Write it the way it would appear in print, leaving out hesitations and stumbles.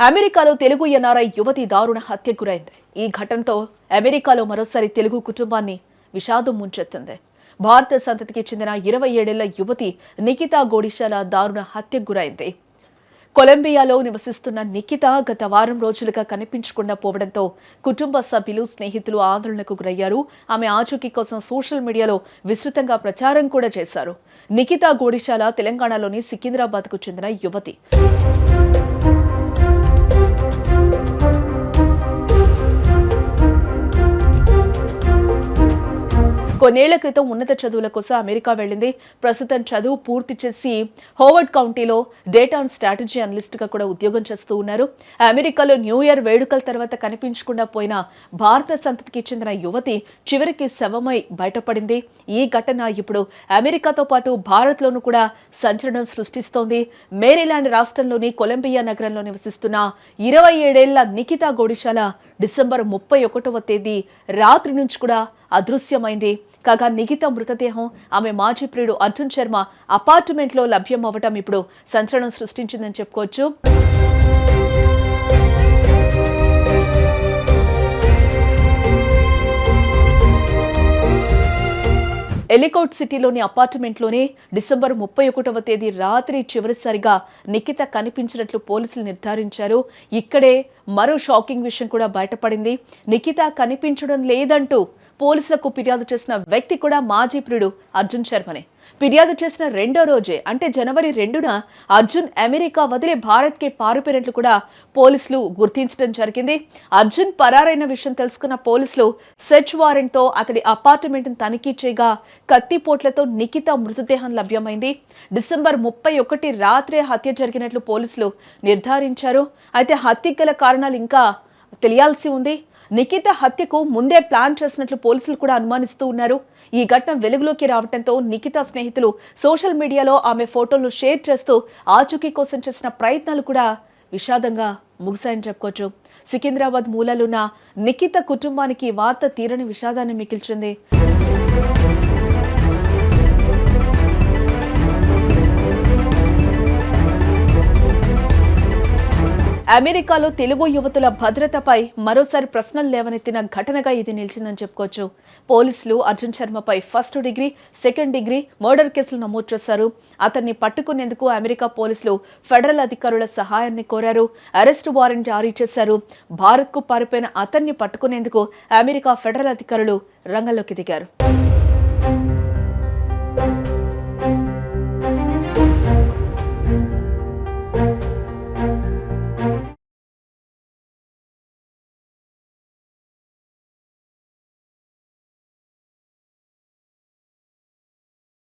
అమెరికాలో తెలుగు ఎన్ఆర్ఐ యువతి దారుణ హత్యకు గురైంది. ఈ ఘటనతో అమెరికాలో మరోసారి తెలుగు కుటుంబాన్ని విషాదం ముంచెత్తింది. భారత సంతతికి చెందిన 27 ఏళ్ల యువతి నిఖితా గోడిశాల దారుణ హత్యకు గురైంది. కొలంబియాలో నివసిస్తున్న నిఖిత గత వారం రోజులుగా కనిపించకుండా పోవడంతో కుటుంబ సభ్యులు, స్నేహితులు ఆందోళనకు గురయ్యారు. ఆమె ఆచూకీ కోసం సోషల్ మీడియాలో విస్తృతంగా ప్రచారం కూడా చేశారు. నిఖితా గోడిశాల తెలంగాణలోని సికింద్రాబాద్కు చెందిన యువతి. కొన్నేళ్ల క్రితం ఉన్నత చదువుల కోసం అమెరికా వెళ్లింది. ప్రస్తుతం చదువు పూర్తి చేసి హోవర్డ్ కౌంటీలో డేటా అండ్ స్ట్రాటజీ అనలిస్ట్ గా కూడా ఉద్యోగం చేస్తూ ఉన్నారు. అమెరికాలో న్యూ ఇయర్ వేడుకల తర్వాత కనిపించకుండా పోయిన భారత సంతతికి చెందిన యువతి చివరికి శవమై బయటపడింది. ఈ ఘటన ఇప్పుడు అమెరికాతో పాటు భారత్ లోనూ కూడా సంచలనం సృష్టిస్తోంది. మేరీలాండ్ రాష్ట్రంలోని కొలంబియా నగరంలో నివసిస్తున్న 27 ఏళ్ల నిఖితా గోడిశాల డిసెంబర్ 31వ తేదీ రాత్రి నుంచి కూడా అదృశ్యమైంది. కాగా నిఖిత మృతదేహం ఆమె మాజీ ప్రియుడు అర్జున్ శర్మ అపార్ట్మెంట్లో లభ్యం అవ్వటం ఇప్పుడు సంచలనం సృష్టించిందని చెప్పుకోవచ్చు. ఎలికౌట్ సిటీలోని అపార్ట్మెంట్లోనే డిసెంబర్ 31వ తేదీ రాత్రి చివరిసారిగా నిఖిత కనిపించినట్లు పోలీసులు నిర్ధారించారు. ఇక్కడే మరో షాకింగ్ విషయం కూడా బయటపడింది. నిఖిత కనిపించడం లేదంటూ పోలీసులకు ఫిర్యాదు చేసిన వ్యక్తి కూడా మాజీ ప్రియుడు అర్జున్ శర్మనే. ఫిర్యాదు చేసిన రెండో రోజే అంటే జనవరి 2న అర్జున్ అమెరికా వదిలి భారత్కి పారిపోయినట్లు కూడా పోలీసులు గుర్తించడం జరిగింది. అర్జున్ పరారైన విషయం తెలుసుకున్న పోలీసులు సెర్చ్ వారెంట్తో అతడి అపార్ట్మెంట్ను తనిఖీ చేయగా కత్తిపోట్లతో నిఖిత మృతదేహం లభ్యమైంది. డిసెంబర్ 31 రాత్రే హత్య జరిగినట్లు పోలీసులు నిర్ధారించారు. అయితే హత్యకు గల కారణాలు ఇంకా తెలియాల్సి ఉంది. నిఖిత హత్యకు ముందే ప్లాన్ చేసినట్లు పోలీసులు కూడా అనుమానిస్తూ ఉన్నారు. ఈ ఘటన వెలుగులోకి రావడంతో నిఖిత స్నేహితులు సోషల్ మీడియాలో ఆమె ఫోటోలు షేర్ చేస్తూ ఆచూకీ కోసం చేసిన ప్రయత్నాలు కూడా విషాదంగా ముగిశాయని చెప్పుకోవచ్చు. సికింద్రాబాద్ మూలాలున్న నిఖిత కుటుంబానికి వార్త తీరని విషాదాన్ని మిగిల్చింది. అమెరికాలో తెలుగు యువతుల భద్రతపై మరోసారి ప్రశ్నలు లేవనెత్తిన ఘటనగా ఇది నిలిచిందని చెప్పుకోవచ్చు. పోలీసులు అర్జున్ శర్మపై first degree, second degree murder కేసులు నమోదు చేశారు. అతన్ని పట్టుకునేందుకు అమెరికా పోలీసులు ఫెడరల్ అధికారుల సహాయాన్ని కోరారు. అరెస్ట్ వారెంట్ జారీ చేశారు. భారత్కు పారిపోయిన అతన్ని పట్టుకునేందుకు అమెరికా ఫెడరల్ అధికారులు రంగంలోకి దిగారు.